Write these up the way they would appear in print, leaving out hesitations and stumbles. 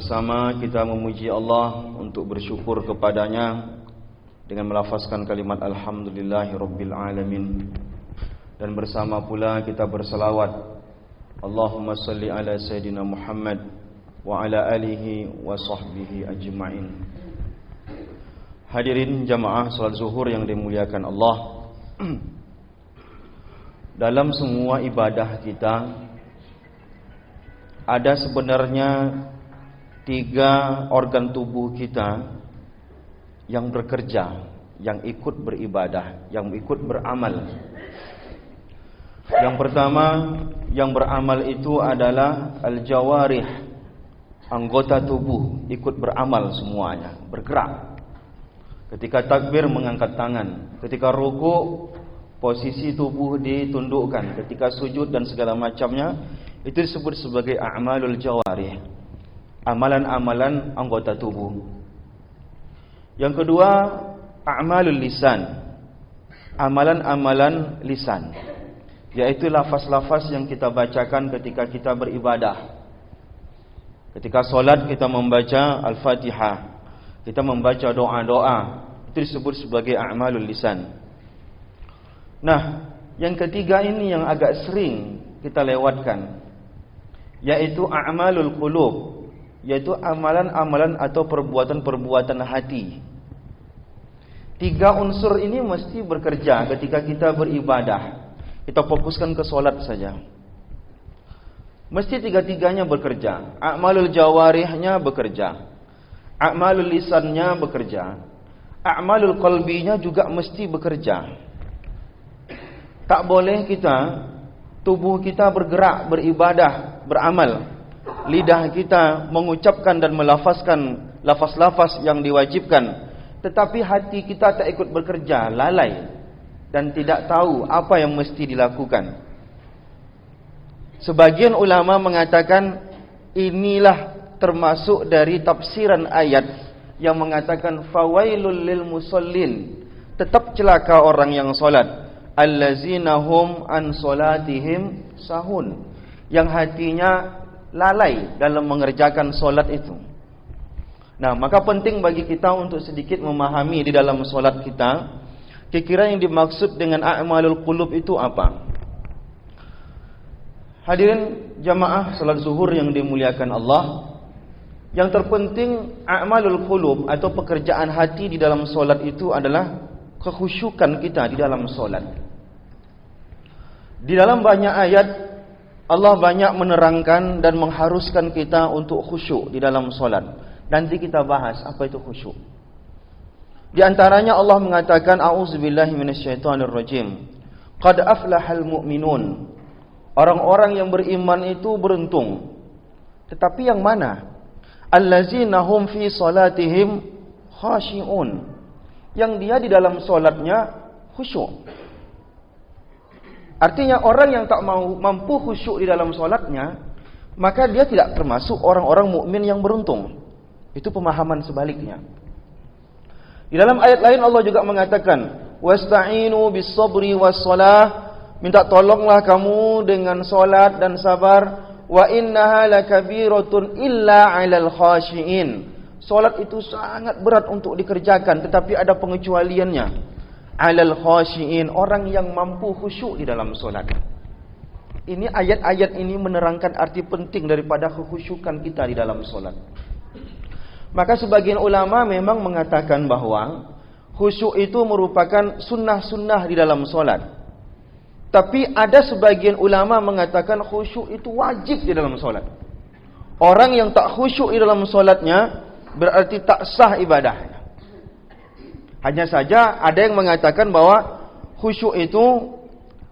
Bersama kita memuji Allah untuk bersyukur kepadanya dengan melafazkan kalimat Alhamdulillahi Rabbil Alamin. Dan bersama pula kita berselawat Allahumma salli ala Sayyidina Muhammad wa ala alihi wa sahbihi ajma'in. Hadirin jamaah salat zuhur yang dimuliakan Allah. Dalam semua ibadah kita ada sebenarnya 3 organ tubuh kita yang bekerja, yang ikut beribadah, yang ikut beramal. Yang pertama yang beramal itu adalah al-jawarih, anggota tubuh ikut beramal semuanya, bergerak. Ketika takbir mengangkat tangan, ketika rukuk posisi tubuh ditundukkan, ketika sujud dan segala macamnya, itu disebut sebagai a'malul jawarih, amalan-amalan anggota tubuh. Yang kedua, a'malul lisan, amalan-amalan lisan, yaitu lafaz-lafaz yang kita bacakan ketika kita beribadah. Ketika solat kita membaca Al-Fatihah, kita membaca doa-doa, itu disebut sebagai a'malul lisan. Nah, yang ketiga ini yang agak sering kita lewatkan, yaitu a'malul qulub, yaitu amalan-amalan atau perbuatan-perbuatan hati. 3 unsur ini mesti bekerja ketika kita beribadah. Kita fokuskan ke solat saja. Mesti 3-3-nya bekerja. A'malul jawarihnya bekerja, a'malul lisannya bekerja, a'malul qalbinya juga mesti bekerja. Tak boleh tubuh kita bergerak, beribadah, beramal. Lidah kita mengucapkan dan melafazkan lafaz-lafaz yang diwajibkan, tetapi hati kita tak ikut bekerja, lalai dan tidak tahu apa yang mesti dilakukan. Sebagian ulama mengatakan inilah termasuk dari tafsiran ayat yang mengatakan fawailul lil musallin, tetap celaka orang yang salat, allazina hum an salatihim sahun, yang hatinya lalai dalam mengerjakan solat itu. Nah, maka penting bagi kita untuk sedikit memahami di dalam solat kita, kira-kira yang dimaksud dengan a'malul qulub itu apa. Hadirin jamaah salat zuhur yang dimuliakan Allah, yang terpenting a'malul qulub atau pekerjaan hati di dalam solat itu adalah kekhusyukan kita di dalam solat. Di dalam banyak ayat Allah banyak menerangkan dan mengharuskan kita untuk khusyuk di dalam solat. Nanti kita bahas apa itu khusyuk. Di antaranya Allah mengatakan a'udzubillahi minasyaitonirrajim, qad aflahal mu'minun, orang-orang yang beriman itu beruntung. Tetapi yang mana? Allazina hum fi salatihim khashi'un, yang dia di dalam solatnya khusyuk. Artinya orang yang tak mampu khusyuk di dalam solatnya, maka dia tidak termasuk orang-orang mukmin yang beruntung. Itu pemahaman sebaliknya. Di dalam ayat lain Allah juga mengatakan wasta'inu bis sabri was salah, minta tolonglah kamu dengan solat dan sabar. Wa innaha lakabiratun illa 'alal khashiin, solat itu sangat berat untuk dikerjakan, tetapi ada pengecualiannya. 'Alal khashiin, orang yang mampu khusyuk di dalam solat. Ini ayat-ayat ini menerangkan arti penting daripada kekhusyukan kita di dalam solat. Maka sebagian ulama memang mengatakan bahwa khusyuk itu merupakan sunnah-sunnah di dalam solat. Tapi ada sebagian ulama mengatakan khusyuk itu wajib di dalam solat. Orang yang tak khusyuk di dalam solatnya berarti tak sah ibadahnya. Hanya saja ada yang mengatakan bahwa khusyuk itu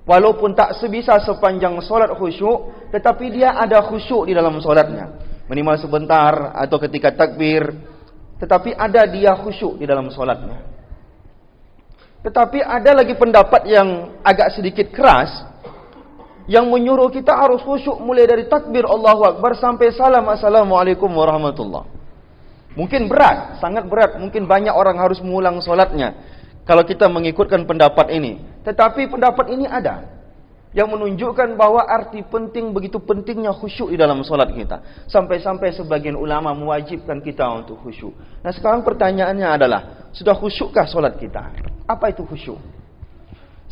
walaupun tak sebisa sepanjang solat khusyuk, tetapi dia ada khusyuk di dalam solatnya. Minimal sebentar atau ketika takbir, tetapi ada dia khusyuk di dalam solatnya. Tetapi ada lagi pendapat yang agak sedikit keras, yang menyuruh kita harus khusyuk mulai dari takbir Allahu Akbar sampai salam assalamualaikum warahmatullah. Mungkin berat, sangat berat. Mungkin banyak orang harus mengulang solatnya kalau kita mengikutkan pendapat ini. Tetapi pendapat ini ada, yang menunjukkan bahwa arti penting, begitu pentingnya khusyuk di dalam solat kita. Sampai-sampai sebagian ulama mewajibkan kita untuk khusyuk. Nah sekarang pertanyaannya adalah, sudah khusyukkah solat kita? Apa itu khusyuk?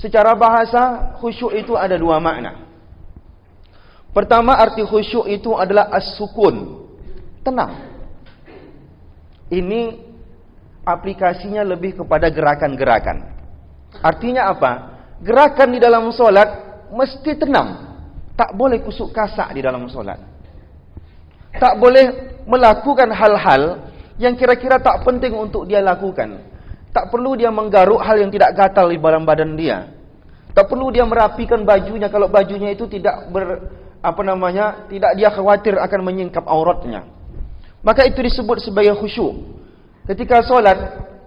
Secara bahasa, khusyuk itu ada dua makna. Pertama, arti khusyuk itu adalah as-sukun, tenang. Ini aplikasinya lebih kepada gerakan-gerakan. Artinya apa? Gerakan di dalam solat mesti tenang. Tak boleh kusuk kasak di dalam solat. Tak boleh melakukan hal-hal yang kira-kira tak penting untuk dia lakukan. Tak perlu dia menggaruk hal yang tidak gatal di dalam badan dia. Tak perlu dia merapikan bajunya kalau bajunya itu tidak tidak dia khawatir akan menyingkap auratnya. Maka itu disebut sebagai khusyuk. Ketika solat,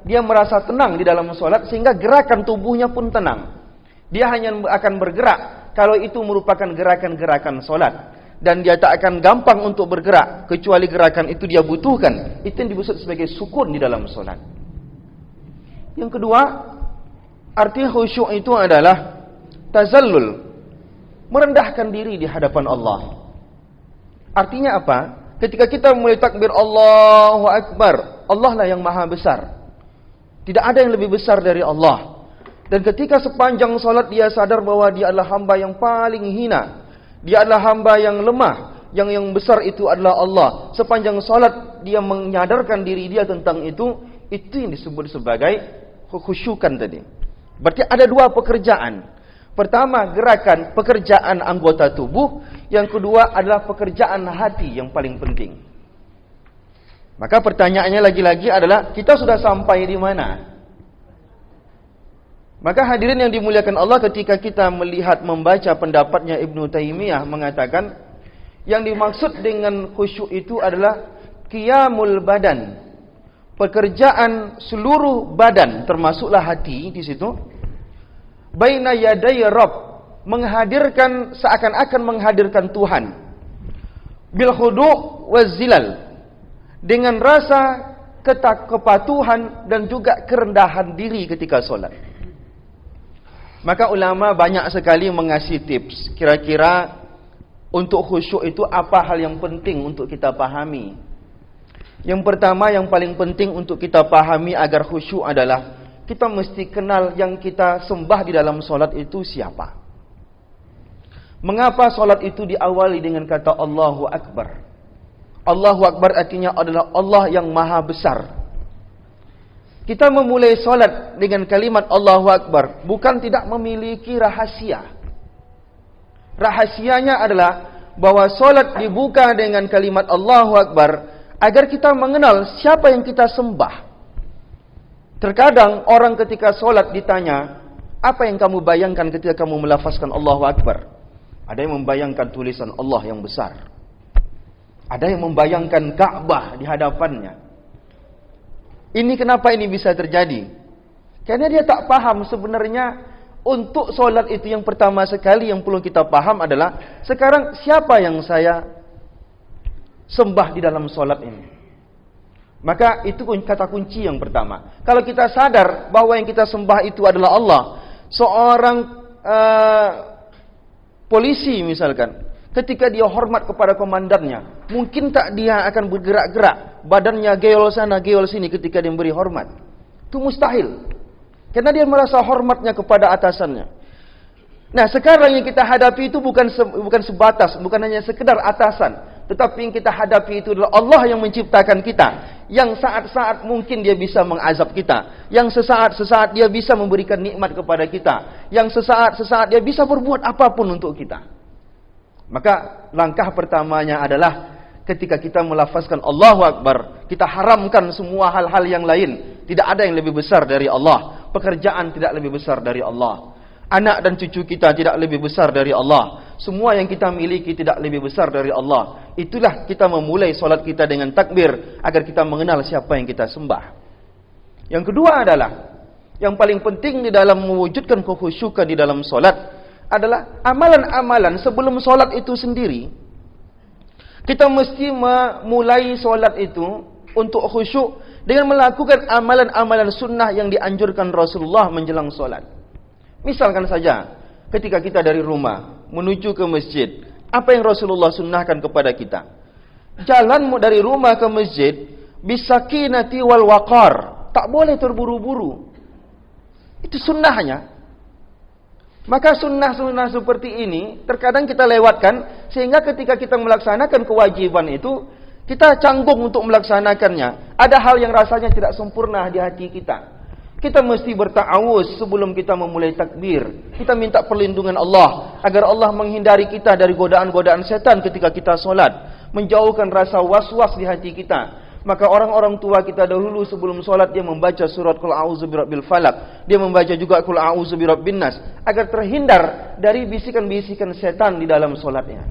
dia merasa tenang di dalam solat sehingga gerakan tubuhnya pun tenang. Dia hanya akan bergerak kalau itu merupakan gerakan-gerakan solat. Dan dia tak akan gampang untuk bergerak kecuali gerakan itu dia butuhkan. Itu yang disebut sebagai sukun di dalam solat. Yang kedua, arti khusyuk itu adalah tazallul, merendahkan diri di hadapan Allah. Artinya apa? Ketika kita mulai takbir Allahu Akbar, Allah lah yang maha besar. Tidak ada yang lebih besar dari Allah. Dan ketika sepanjang solat dia sadar bahwa dia adalah hamba yang paling hina. Dia adalah hamba yang lemah. Yang besar itu adalah Allah. Sepanjang solat dia menyadarkan diri dia tentang itu. Itu yang disebut sebagai khusyukan tadi. Berarti ada dua pekerjaan. Pertama, gerakan pekerjaan anggota tubuh. Yang kedua adalah pekerjaan hati yang paling penting. Maka pertanyaannya lagi-lagi adalah, kita sudah sampai di mana? Maka hadirin yang dimuliakan Allah, ketika kita melihat membaca pendapatnya Ibnu Taimiyah mengatakan, yang dimaksud dengan khusyuk itu adalah qiyamul badan. Pekerjaan seluruh badan, termasuklah hati di situ. Baina yaday Rabb, menghadirkan, seakan-akan menghadirkan Tuhan. Bil khudu' waz zilal, dengan rasa kepatuhan dan juga kerendahan diri ketika solat. Maka ulama banyak sekali mengasih tips. Kira-kira untuk khusyuk itu apa hal yang penting untuk kita pahami? Yang pertama, yang paling penting untuk kita pahami agar khusyuk adalah kita mesti kenal yang kita sembah di dalam solat itu siapa. Mengapa solat itu diawali dengan kata Allahu Akbar? Allahu Akbar artinya adalah Allah yang maha besar. Kita memulai solat dengan kalimat Allahu Akbar bukan tidak memiliki rahasia. Rahasianya adalah bahwa solat dibuka dengan kalimat Allahu Akbar agar kita mengenal siapa yang kita sembah. Terkadang orang ketika solat ditanya, apa yang kamu bayangkan ketika kamu melafazkan Allahu Akbar? Ada yang membayangkan tulisan Allah yang besar. Ada yang membayangkan Ka'bah di hadapannya. Ini kenapa ini bisa terjadi? Karena dia tak paham sebenarnya untuk solat itu yang pertama sekali yang perlu kita paham adalah sekarang siapa yang saya sembah di dalam solat ini. Maka itu kata kunci yang pertama. Kalau kita sadar bahwa yang kita sembah itu adalah Allah, seorang polisi misalkan, ketika dia hormat kepada komandannya, mungkin tak dia akan bergerak-gerak, badannya geol sana, geol sini ketika dia memberi hormat. Itu mustahil. Karena dia merasa hormatnya kepada atasannya. Nah, sekarang yang kita hadapi itu bukan sebatas, bukan hanya sekedar atasan, tetapi yang kita hadapi itu adalah Allah yang menciptakan kita, yang saat-saat mungkin dia bisa mengazab kita, yang sesaat-sesaat dia bisa memberikan nikmat kepada kita, yang sesaat-sesaat dia bisa berbuat apapun untuk kita. Maka langkah pertamanya adalah ketika kita melafazkan Allahu Akbar, kita haramkan semua hal-hal yang lain. Tidak ada yang lebih besar dari Allah. Pekerjaan tidak lebih besar dari Allah. Anak dan cucu kita tidak lebih besar dari Allah. Semua yang kita miliki tidak lebih besar dari Allah. Itulah kita memulai solat kita dengan takbir agar kita mengenal siapa yang kita sembah. Yang kedua adalah, yang paling penting di dalam mewujudkan kekhusyukan di dalam solat adalah amalan-amalan sebelum solat itu sendiri. Kita mesti memulai solat itu untuk khusyuk dengan melakukan amalan-amalan sunnah yang dianjurkan Rasulullah menjelang solat. Misalkan saja, ketika kita dari rumah menuju ke masjid, apa yang Rasulullah sunnahkan kepada kita? Jalan dari rumah ke masjid bisakinati wal waqar, tak boleh terburu-buru. Itu sunnahnya. Maka sunnah-sunnah seperti ini terkadang kita lewatkan, sehingga ketika kita melaksanakan kewajiban itu, kita canggung untuk melaksanakannya. Ada hal yang rasanya tidak sempurna di hati kita. Kita mesti berta'awuz sebelum kita memulai takbir. Kita minta perlindungan Allah agar Allah menghindari kita dari godaan-godaan setan ketika kita solat, menjauhkan rasa was-was di hati kita. Maka orang-orang tua kita dahulu sebelum solat dia membaca surat Qul a'udzu birabbil falaq, dia membaca juga Qul a'udzu birabbin nas, agar terhindar dari bisikan-bisikan setan di dalam solatnya.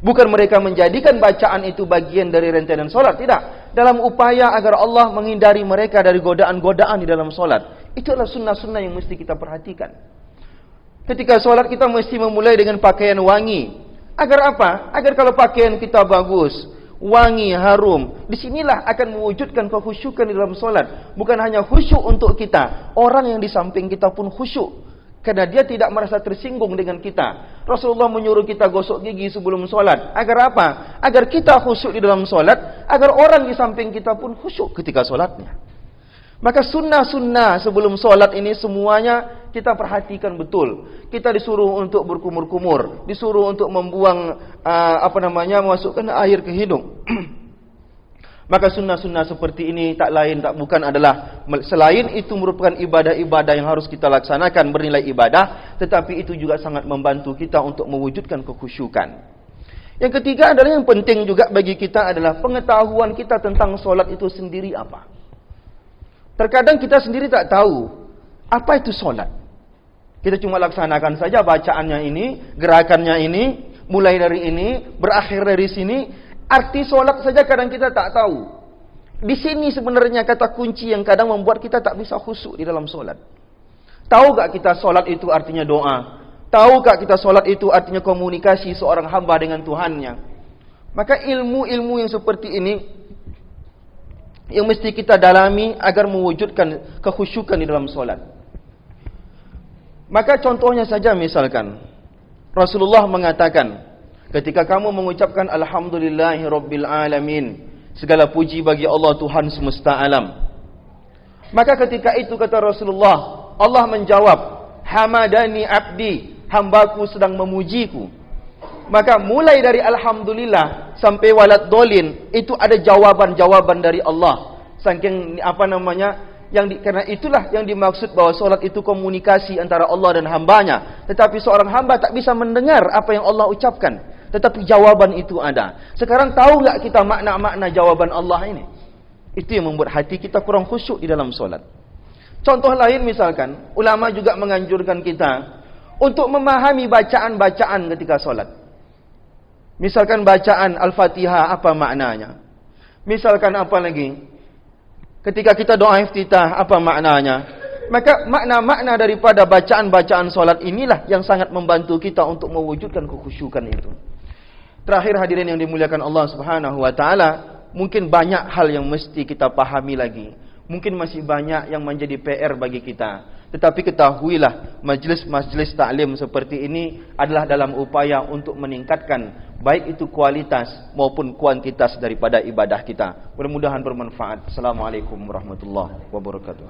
Bukan mereka menjadikan bacaan itu bagian dari rentetan solat, tidak. Dalam upaya agar Allah menghindari mereka dari godaan-godaan di dalam solat. Itu adalah sunnah-sunnah yang mesti kita perhatikan. Ketika solat kita mesti memulai dengan pakaian wangi. Agar apa? Agar kalau pakaian kita bagus, wangi, harum, disinilah akan mewujudkan kekhusyukan di dalam solat. Bukan hanya khusyuk untuk kita, orang yang di samping kita pun khusyuk. Karena dia tidak merasa tersinggung dengan kita. Rasulullah menyuruh kita gosok gigi sebelum solat. Agar apa? Agar kita khusyuk di dalam solat, agar orang di samping kita pun khusyuk ketika solatnya. Maka sunnah-sunnah sebelum solat ini semuanya kita perhatikan betul. Kita disuruh untuk berkumur-kumur, disuruh untuk membuang memasukkan air ke hidung. Maka sunnah-sunnah seperti ini tak lain tak bukan adalah, selain itu merupakan ibadah-ibadah yang harus kita laksanakan bernilai ibadah, tetapi itu juga sangat membantu kita untuk mewujudkan kekhusyukan. Yang ketiga adalah yang penting juga bagi kita adalah pengetahuan kita tentang solat itu sendiri apa. Terkadang kita sendiri tak tahu apa itu solat. Kita cuma laksanakan saja bacaannya ini, gerakannya ini, mulai dari ini, berakhir dari sini. Arti solat saja kadang kita tak tahu. Di sini sebenarnya kata kunci yang kadang membuat kita tak bisa khusyuk di dalam solat. Tahu tak kita solat itu artinya doa? Tahu tak kita solat itu artinya komunikasi seorang hamba dengan Tuhannya? Maka ilmu-ilmu yang seperti ini yang mesti kita dalami agar mewujudkan kekhusyukan di dalam solat. Maka contohnya saja misalkan Rasulullah mengatakan, ketika kamu mengucapkan Alhamdulillahi Rabbil Alamin, segala puji bagi Allah Tuhan semesta alam. Maka ketika itu kata Rasulullah, Allah menjawab, Hamadani abdi, hambaku sedang memujiku. Maka mulai dari Alhamdulillah sampai walad dolin, itu ada jawaban-jawaban dari Allah. Saking karena itulah yang dimaksud bahwa solat itu komunikasi antara Allah dan hambanya. Tetapi seorang hamba tak bisa mendengar apa yang Allah ucapkan, tetapi jawaban itu ada. Sekarang tahu tak kita makna-makna jawaban Allah ini? Itu yang membuat hati kita kurang khusyuk di dalam solat. Contoh lain misalkan, ulama juga menganjurkan kita untuk memahami bacaan-bacaan ketika solat. Misalkan bacaan Al-Fatihah apa maknanya? Misalkan apa lagi? Ketika kita doa iftitah apa maknanya? Maka makna-makna daripada bacaan-bacaan solat inilah yang sangat membantu kita untuk mewujudkan kekhusyukan itu. Terakhir hadirin yang dimuliakan Allah Subhanahu wa taala, mungkin banyak hal yang mesti kita pahami lagi. Mungkin masih banyak yang menjadi PR bagi kita. Tetapi ketahuilah, majlis-majlis taklim seperti ini adalah dalam upaya untuk meningkatkan baik itu kualitas maupun kuantitas daripada ibadah kita. Mudah-mudahan bermanfaat. Assalamualaikum warahmatullahi wabarakatuh.